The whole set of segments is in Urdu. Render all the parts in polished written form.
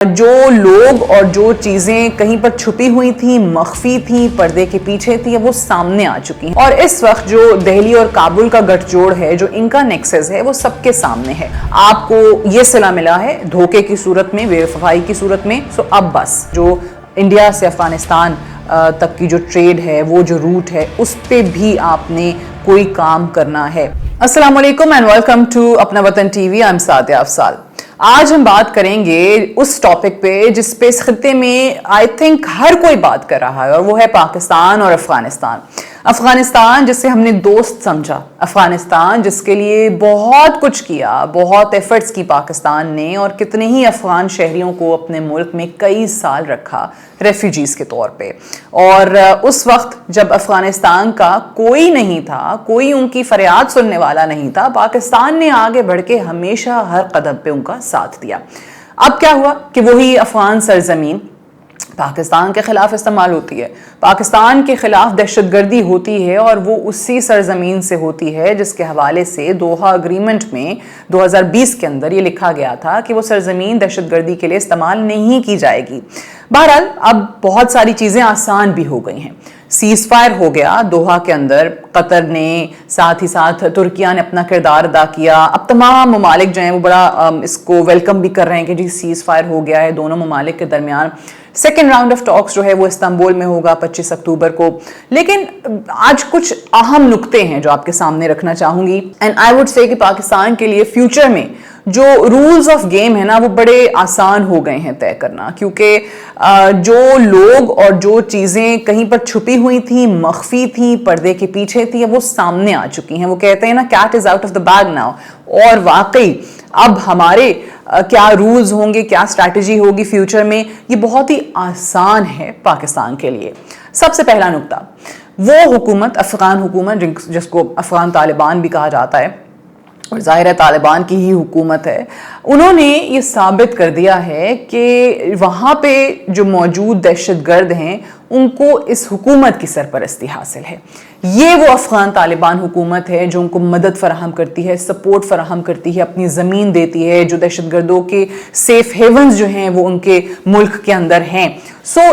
جو لوگ اور جو چیزیں کہیں پر چھپی ہوئی تھیں، مخفی تھیں، پردے کے پیچھے تھیں، وہ سامنے آ چکی ہیں. اور اس وقت جو دہلی اور کابل کا گٹھ جوڑ ہے، جو انکا نیکسس ہے، وہ سب کے سامنے ہے. آپ کو یہ صلہ ملا ہے دھوکے کی صورت میں، بے وفائی کی صورت میں. اب بس جو انڈیا سے افغانستان تک کی جو ٹریڈ ہے، وہ جو روٹ ہے، اس پہ بھی آپ نے کوئی کام کرنا ہے. السلام علیکم and welcome to Apna Watan TV. I am Sadia Afzal. آج ہم بات کریں گے اس ٹاپک پہ جس پہ اس خطے میں آئی تھنک ہر کوئی بات کر رہا ہے، اور وہ ہے پاکستان اور افغانستان. افغانستان جسے ہم نے دوست سمجھا، افغانستان جس کے لیے بہت کچھ کیا، بہت ایفرٹس کی پاکستان نے، اور کتنے ہی افغان شہریوں کو اپنے ملک میں کئی سال رکھا ریفیوجیز کے طور پہ. اور اس وقت جب افغانستان کا کوئی نہیں تھا، کوئی ان کی فریاد سننے والا نہیں تھا، پاکستان نے آگے بڑھ کے ہمیشہ ہر قدم پہ ان کا ساتھ دیا. اب کیا ہوا کہ وہی افغان سرزمین پاکستان کے خلاف استعمال ہوتی ہے، پاکستان کے خلاف دہشت گردی ہوتی ہے، اور وہ اسی سرزمین سے ہوتی ہے جس کے حوالے سے دوحہ اگریمنٹ میں 2020 کے اندر یہ لکھا گیا تھا کہ وہ سرزمین دہشت گردی کے لیے استعمال نہیں کی جائے گی. بہرحال اب بہت ساری چیزیں آسان بھی ہو گئی ہیں. سیز فائر ہو گیا دوحہ کے اندر، قطر نے، ساتھ ہی ساتھ ترکیہ نے اپنا کردار ادا کیا. اب تمام ممالک جو ہیں وہ بڑا اس کو ویلکم بھی کر رہے ہیں کہ جی سیز فائر ہو گیا ہے دونوں ممالک کے درمیان. سیکنڈ راؤنڈ آف ٹاکس جو ہے وہ استنبول میں ہوگا 25 اکتوبر کو. لیکن آج کچھ اہم نکتے ہیں جو آپ کے سامنے رکھنا چاہوں گی. اینڈ آئی وڈ سے کہ پاکستان کے لیے فیوچر میں جو رولز آف گیم ہے نا، وہ بڑے آسان ہو گئے ہیں طے کرنا، کیونکہ جو لوگ اور جو چیزیں کہیں پر چھپی ہوئی تھیں، مخفی تھیں، پردے کے پیچھے تھیں، وہ سامنے آ چکی ہیں. وہ کہتے ہیں نا cat is out of the bag now. اور واقعی اب ہمارے کیا رولز ہوں گے، کیا اسٹریٹجی ہوگی فیوچر میں، یہ بہت ہی آسان ہے پاکستان کے لیے. سب سے پہلا نکتہ، وہ حکومت، افغان حکومت جس کو افغان طالبان بھی کہا جاتا ہے، اور ظاہر ہے طالبان کی ہی حکومت ہے، انہوں نے یہ ثابت کر دیا ہے کہ وہاں پہ جو موجود دہشت گرد ہیں ان کو اس حکومت کی سرپرستی حاصل ہے. یہ وہ افغان طالبان حکومت ہے جو ان کو مدد فراہم کرتی ہے، سپورٹ فراہم کرتی ہے، اپنی زمین دیتی ہے، جو دہشت گردوں کے سیف ہیونز جو ہیں وہ ان کے ملک کے اندر ہیں.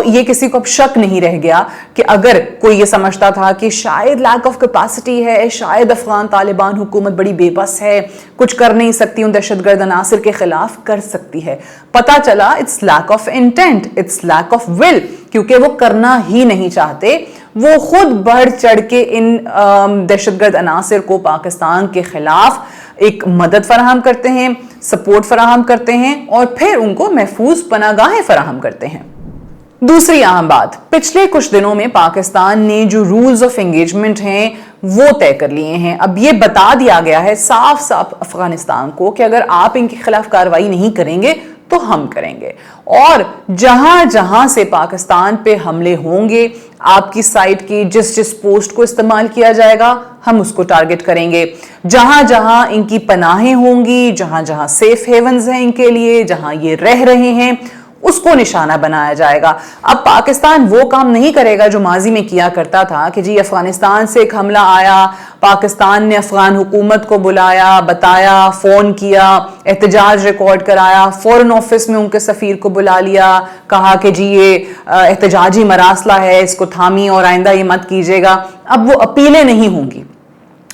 یہ کسی کو اب شک نہیں رہ گیا کہ اگر کوئی یہ سمجھتا تھا کہ شاید لیک آف کیپیسٹی ہے، شاید افغان طالبان حکومت بڑی بے بس ہے، کچھ کر نہیں سکتی ان دہشت گرد عناصر کے خلاف، کر سکتی ہے. پتہ چلا it's lack of intent, it's lack of will, کیونکہ وہ کرنا ہی نہیں چاہتے. وہ خود بڑھ چڑھ کے ان دہشت گرد عناصر کو پاکستان کے خلاف ایک مدد فراہم کرتے ہیں، سپورٹ فراہم کرتے ہیں، اور پھر ان کو محفوظ پناہ گاہیں فراہم کرتے ہیں. دوسری اہم بات، پچھلے کچھ دنوں میں پاکستان نے جو رولز آف انگیجمنٹ ہیں وہ طے کر لیے ہیں. اب یہ بتا دیا گیا ہے صاف صاف افغانستان کو کہ اگر آپ ان کے خلاف کارروائی نہیں کریں گے تو ہم کریں گے، اور جہاں جہاں سے پاکستان پہ حملے ہوں گے، آپ کی سائٹ کی جس پوسٹ کو استعمال کیا جائے گا ہم اس کو ٹارگٹ کریں گے. جہاں جہاں ان کی پناہیں ہوں گی، جہاں جہاں سیف ہیونز ہیں ان کے لیے، جہاں یہ رہ رہے ہیں، اس کو نشانہ بنایا جائے گا. اب پاکستان وہ کام نہیں کرے گا جو ماضی میں کیا کرتا تھا کہ جی افغانستان سے ایک حملہ آیا، پاکستان نے افغان حکومت کو بلایا، بتایا، فون کیا، احتجاج ریکارڈ کرایا، فورن آفس میں ان کے سفیر کو بلا لیا، کہا کہ جی یہ احتجاجی مراسلہ ہے، اس کو تھامی اور آئندہ یہ مت کیجیے گا. اب وہ اپیلیں نہیں ہوں گی،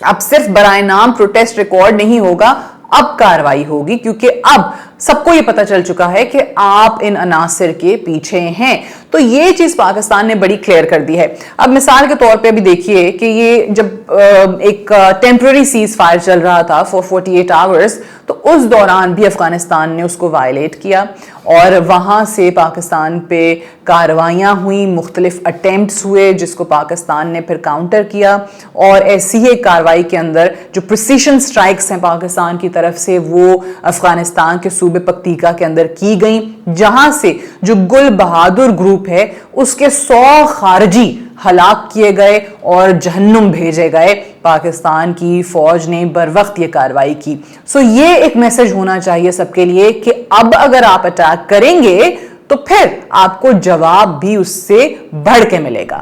اب صرف برائے نام پروٹیسٹ ریکارڈ نہیں ہوگا، اب کارروائی ہوگی، کیونکہ اب سب کو یہ پتہ چل چکا ہے کہ آپ ان عناصر کے پیچھے ہیں. تو یہ چیز پاکستان نے بڑی کلیئر کر دی ہے. اب مثال کے طور پہ ابھی دیکھیے کہ یہ جب ایک ٹیمپرری سیز فائر چل رہا تھا فور 48 آورز، تو اس دوران بھی افغانستان نے اس کو وائلیٹ کیا، اور وہاں سے پاکستان پہ کارروائیاں ہوئیں، مختلف اٹیمپٹس ہوئے جس کو پاکستان نے پھر کاؤنٹر کیا. اور ایسی ہی کارروائی کے اندر جو پریسیشن سٹرائکس ہیں پاکستان کی طرف سے، وہ افغانستان کے صوبے پکتیکا کے اندر کی گئیں، جہاں سے جو گل بہادر گروپ ہے اس کے 100 خارجی ہلاک کیے گئے اور جہنم بھیجے گئے. پاکستان کی فوج نے بر وقت یہ کارروائی کی. یہ ایک میسج ہونا چاہیے سب کے لیے کہ اب اگر آپ اٹیک کریں گے تو پھر آپ کو جواب بھی اس سے بڑھ کے ملے گا.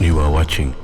You are watching